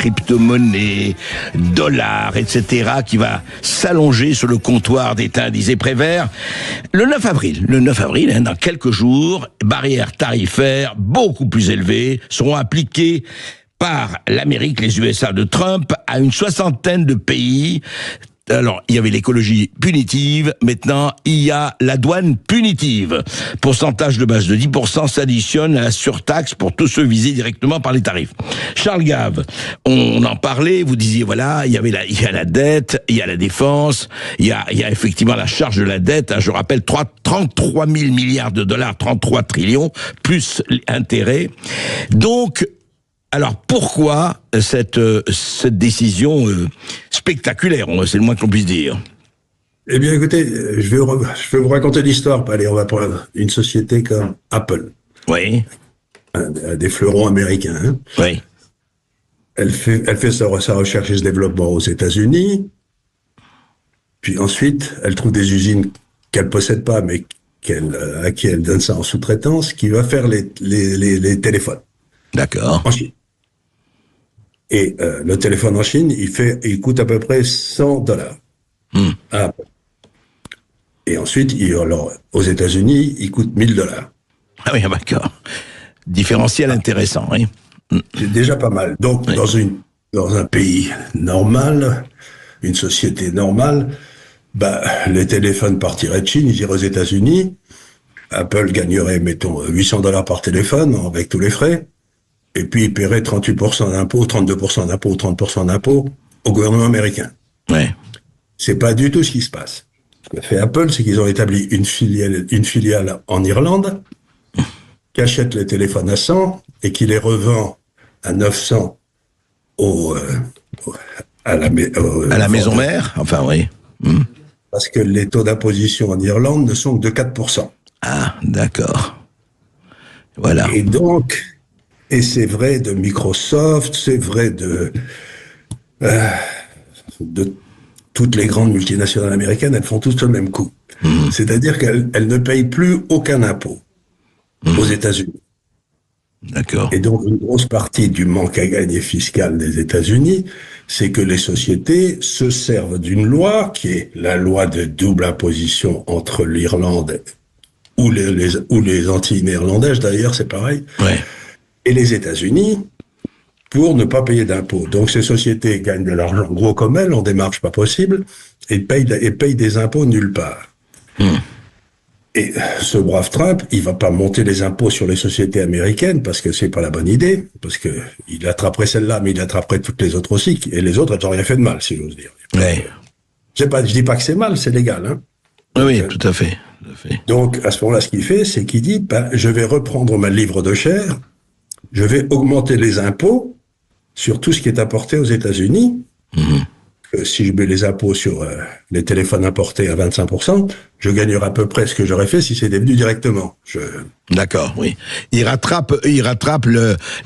crypto-monnaies, dollars, etc., qui va s'allonger sur le comptoir d'État, disait Prévert. Le 9 avril, dans quelques jours, barrières tarifaires beaucoup plus élevées seront appliquées par l'Amérique, les USA de Trump, à une soixantaine de pays. Alors, il y avait l'écologie punitive, maintenant, il y a la douane punitive. Pourcentage de base de 10% s'additionne à la surtaxe pour tous ceux visés directement par les tarifs. Charles Gave, on en parlait, vous disiez, voilà, il y a la dette, il y a la défense, il y a effectivement la charge de la dette, je rappelle, 33 000 milliards de dollars, 33 trillions, plus intérêts. Donc, alors pourquoi cette décision spectaculaire, c'est le moins qu'on puisse dire? Eh bien, écoutez, je vais vous raconter l'histoire. Allez, on va prendre une société comme Apple. Oui. Des fleurons américains. Hein. Oui. Elle fait sa recherche et ce développement aux États-Unis. Puis ensuite, elle trouve des usines qu'elle possède pas, mais à qui elle donne ça en sous-traitance, qui va faire les téléphones. D'accord. En Chine. Et le téléphone en Chine, il coûte à peu près $100. À Apple. Et ensuite, alors, aux États-Unis, il coûte $1000. Ah oui, d'accord. Différentiel intéressant, oui. C'est déjà pas mal. Donc, oui. Dans un pays normal, une société normale, les téléphones partiraient de Chine, ils iraient aux États-Unis. Apple gagnerait, mettons, $800 par téléphone, avec tous les frais. Et puis, il paierait 38% d'impôts, 32% d'impôts, 30% d'impôts au gouvernement américain. Ouais. C'est pas du tout ce qui se passe. Ce que fait Apple, c'est qu'ils ont établi une filiale en Irlande, qui achète les téléphones à 100 et qui les revend à 900 à la maison mère, enfin oui. Parce que les taux d'imposition en Irlande ne sont que de 4%. Ah, d'accord. Voilà. Et donc, et c'est vrai de Microsoft, c'est vrai de toutes les grandes multinationales américaines, elles font toutes le même coup. C'est-à-dire qu'elles ne payent plus aucun impôt aux États-Unis. D'accord. Et donc, une grosse partie du manque à gagner fiscal des États-Unis, c'est que les sociétés se servent d'une loi qui est la loi de double imposition entre l'Irlande ou les Antilles néerlandaises, d'ailleurs, c'est pareil. Ouais. Et les États-Unis, pour ne pas payer d'impôts. Donc ces sociétés gagnent de l'argent gros comme elles, ont des marges pas possibles, et payent des impôts nulle part. Et ce brave Trump, il va pas monter les impôts sur les sociétés américaines, parce que c'est pas la bonne idée, parce que il attraperait celle-là, mais il attraperait toutes les autres aussi, et les autres, elles n'ont rien fait de mal, si j'ose dire. Ouais. Je dis pas que c'est mal, c'est légal, hein. Oui, tout à fait. Donc, à ce moment-là, ce qu'il fait, c'est qu'il dit, je vais reprendre ma livre de chair, je vais augmenter les impôts sur tout ce qui est importé aux États-Unis. Si je mets les impôts sur les téléphones importés à 25%, je gagnerai à peu près ce que j'aurais fait si c'était venu directement. D'accord, oui. Il rattrape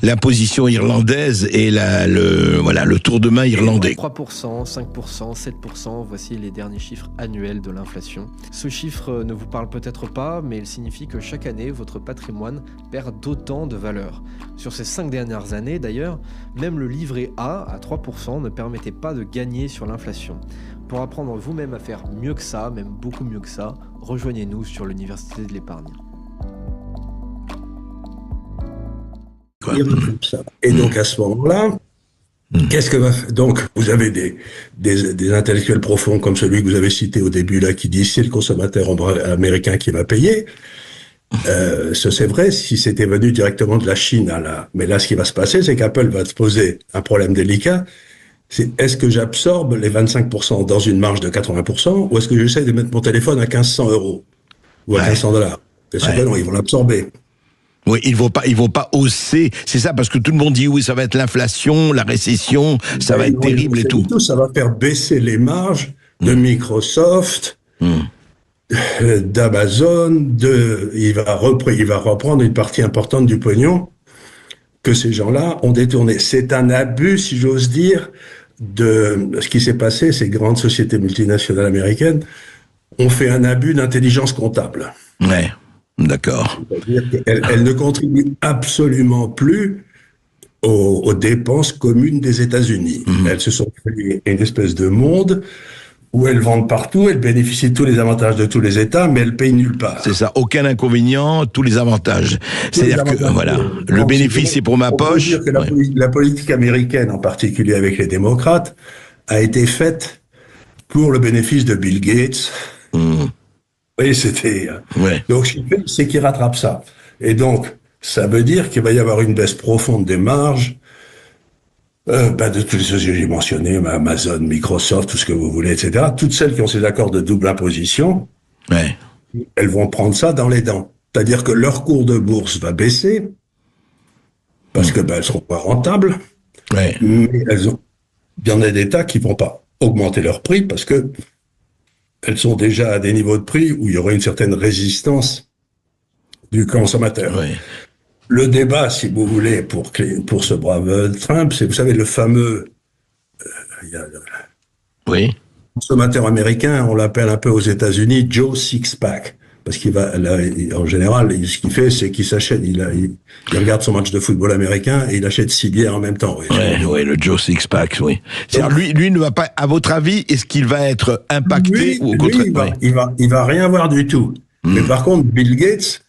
l'imposition irlandaise et le tour de main irlandais. 3%, 5%, 7%, voici les derniers chiffres annuels de l'inflation. Ce chiffre ne vous parle peut-être pas, mais il signifie que chaque année, votre patrimoine perd d'autant de valeur. Sur ces 5 dernières années, d'ailleurs, même le livret A, à 3%, ne permettait pas de gagner sur l'inflation. Pour apprendre vous-même à faire mieux que ça, même beaucoup mieux que ça, rejoignez-nous sur l'Université de l'épargne. Et donc à ce moment-là, donc vous avez des intellectuels profonds comme celui que vous avez cité au début là, qui disent c'est le consommateur américain qui va payer. C'est vrai si c'était venu directement de la Chine mais là ce qui va se passer, c'est qu'Apple va se poser un problème délicat. C'est est-ce que j'absorbe les 25% dans une marge de 80% ou est-ce que j'essaie de mettre mon téléphone à 1500 € ou à $1500? Bien sûr que non, ils vont l'absorber. Oui, ils vont pas hausser. C'est ça, parce que tout le monde dit oui, ça va être l'inflation, la récession, ça va être terrible et tout. Ça va faire baisser les marges de Microsoft, d'Amazon, il va reprendre une partie importante du pognon que ces gens-là ont détourné. C'est un abus, si j'ose dire, de ce qui s'est passé. Ces grandes sociétés multinationales américaines ont fait un abus d'intelligence comptable. Ouais, d'accord. C'est-à-dire qu'elles ne contribuent absolument plus aux dépenses communes des États-Unis. Elles se sont créées une espèce de monde où elles vendent partout, elles bénéficient de tous les avantages de tous les États, mais elles payent nulle part. C'est ça, aucun inconvénient, tous les avantages. C'est-à-dire que, voilà, le bénéfice est pour ma poche. Dire que la politique américaine, en particulier avec les démocrates, a été faite pour le bénéfice de Bill Gates. Oui, c'était... Donc, ce qu'il fait, c'est qu'il rattrape ça. Et donc, ça veut dire qu'il va y avoir une baisse profonde des marges de toutes les sociétés que j'ai mentionnées, Amazon, Microsoft, tout ce que vous voulez, etc. Toutes celles qui ont ces accords de double imposition, elles vont prendre ça dans les dents. C'est-à-dire que leur cours de bourse va baisser, parce que elles seront pas rentables, mais il y en a d'États qui vont pas augmenter leur prix, parce que elles sont déjà à des niveaux de prix où il y aurait une certaine résistance du consommateur. Le débat, si vous voulez, pour ce brave Trump, c'est, vous savez, le fameux consommateur américain, on l'appelle un peu aux États-Unis Joe Sixpack, parce qu'il va, là, en général, ce qu'il fait, c'est qu'il s'achète, il regarde son match de football américain et il achète 6 bières en même temps. Oui, le Joe Sixpack, oui. C'est-à-dire, lui ne va pas, à votre avis, est-ce qu'il va être impacté ou au contraire? Il va rien voir du tout. Mais par contre, Bill Gates,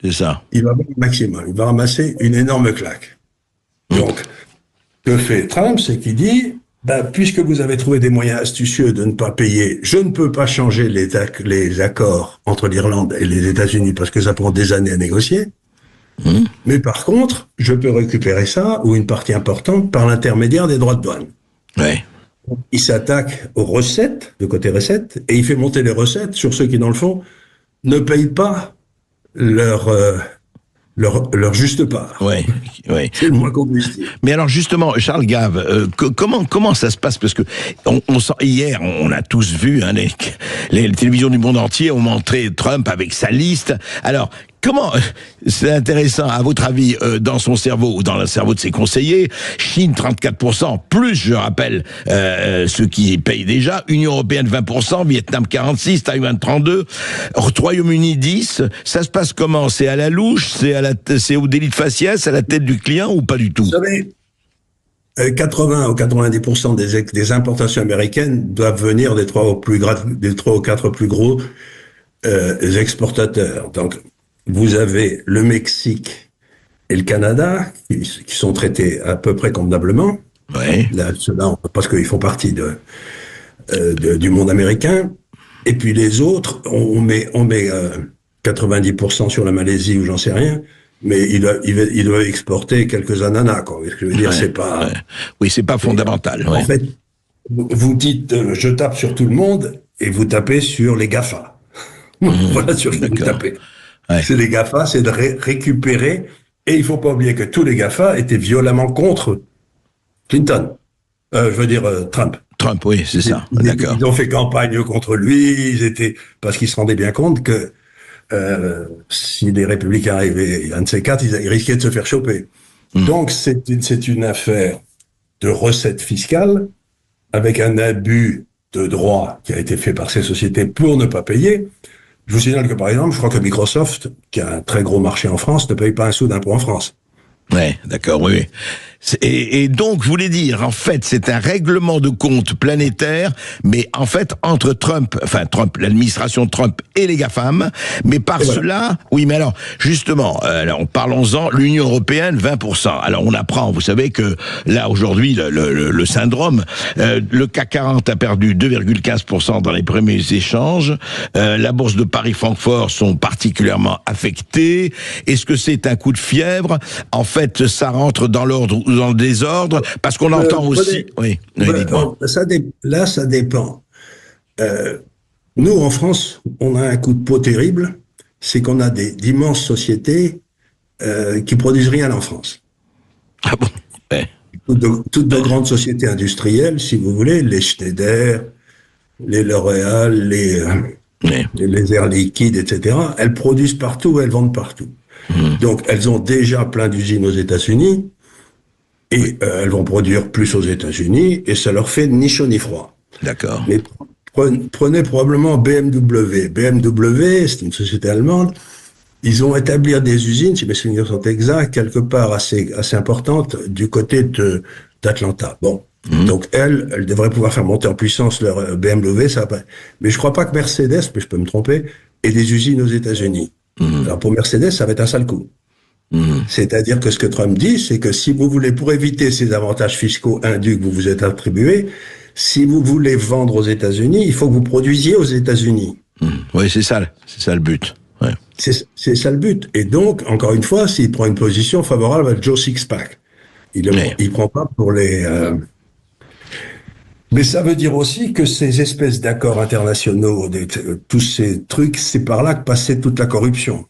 c'est ça. Il va avoir le maximum. Il va ramasser une énorme claque. Donc, que fait Trump, c'est qu'il dit, puisque vous avez trouvé des moyens astucieux de ne pas payer, je ne peux pas changer les accords entre l'Irlande et les États-Unis parce que ça prend des années à négocier. Mais par contre, je peux récupérer ça, ou une partie importante, par l'intermédiaire des droits de douane. Il s'attaque aux recettes, de côté recettes, et il fait monter les recettes sur ceux qui, dans le fond, ne payent pas leur juste part. C'est le moins qu'on puisse dire. Mais alors justement, Charles Gave, comment ça se passe? Parce que hier, on a tous vu, les télévisions du monde entier ont montré Trump avec sa liste. Alors, comment, c'est intéressant, à votre avis, dans son cerveau ou dans le cerveau de ses conseillers, Chine 34%, plus, je rappelle, ceux qui payent déjà, Union Européenne 20%, Vietnam 46%, Taïwan 32%, Royaume-Uni 10%, ça se passe comment? C'est à la louche, c'est au délit de faciès, à la tête du client ou pas du tout? Vous savez, 80 ou 90% des importations américaines doivent venir des 3 ou 4 plus gros exportateurs. Donc, vous avez le Mexique et le Canada qui sont traités à peu près convenablement. Là, ceux-là, parce qu'ils font partie du monde américain. Et puis les autres, on met 90% sur la Malaisie ou j'en sais rien. Mais il doit exporter quelques ananas, quoi. Ce que je veux dire, c'est pas... Oui, c'est pas fondamental. En fait, vous dites, je tape sur tout le monde, et vous tapez sur les GAFA. Voilà sur qui vous tapez. C'est les GAFA, c'est de récupérer, et il faut pas oublier que tous les GAFA étaient violemment contre Clinton. Trump. Trump, oui, c'est ça. D'accord. Ils ont fait campagne contre lui, parce qu'ils se rendaient bien compte que si les républicains arrivaient, un de ces quatre, ils risquaient de se faire choper. Donc, c'est une affaire de recettes fiscales avec un abus de droit qui a été fait par ces sociétés pour ne pas payer. Je vous signale que, par exemple, je crois que Microsoft, qui a un très gros marché en France, ne paye pas un sou d'impôt en France. D'accord, oui. Et donc, je voulais dire, en fait, c'est un règlement de compte planétaire, mais en fait, entre Trump, l'administration de Trump et les GAFAM, mais cela, oui, mais alors, justement, parlons-en, l'Union Européenne, 20%. Alors, on apprend, vous savez que, là, aujourd'hui, le syndrome, le CAC 40 a perdu 2,15% dans les premiers échanges, la bourse de Paris-Francfort sont particulièrement affectées. Est-ce que c'est un coup de fièvre? En fait, ça rentre dans l'ordre ou dans le désordre, parce qu'on entend aussi... dites-moi. Ça dépend. Nous, en France, on a un coup de peau terrible, c'est qu'on a d'immenses sociétés qui produisent rien en France. Ah bon? Toutes de grandes sociétés industrielles, si vous voulez, les Schneider, les L'Oréal, les Air Liquide, etc., elles produisent partout, elles vendent partout. Donc, elles ont déjà plein d'usines aux États-Unis, et elles vont produire plus aux États-Unis, et ça leur fait ni chaud ni froid. D'accord. Mais prenez probablement BMW. BMW, c'est une société allemande. Ils ont établi des usines, si mes souvenirs sont exacts, quelque part assez importantes du côté d'Atlanta. Bon. Donc, elles devraient pouvoir faire monter en puissance leur BMW, ça va pas. Mais je crois pas que Mercedes, mais je peux me tromper, ait des usines aux États-Unis. Alors, pour Mercedes, ça va être un sale coup. C'est-à-dire que ce que Trump dit, c'est que si vous voulez, pour éviter ces avantages fiscaux indus que vous vous êtes attribués, si vous voulez vendre aux États-Unis, il faut que vous produisiez aux États-Unis. Oui, c'est ça le but. Ouais. C'est ça le but. Et donc, encore une fois, s'il prend une position favorable à Joe Sixpack, il prend pas pour les... Mais ça veut dire aussi que ces espèces d'accords internationaux, tous ces trucs, c'est par là que passait toute la corruption.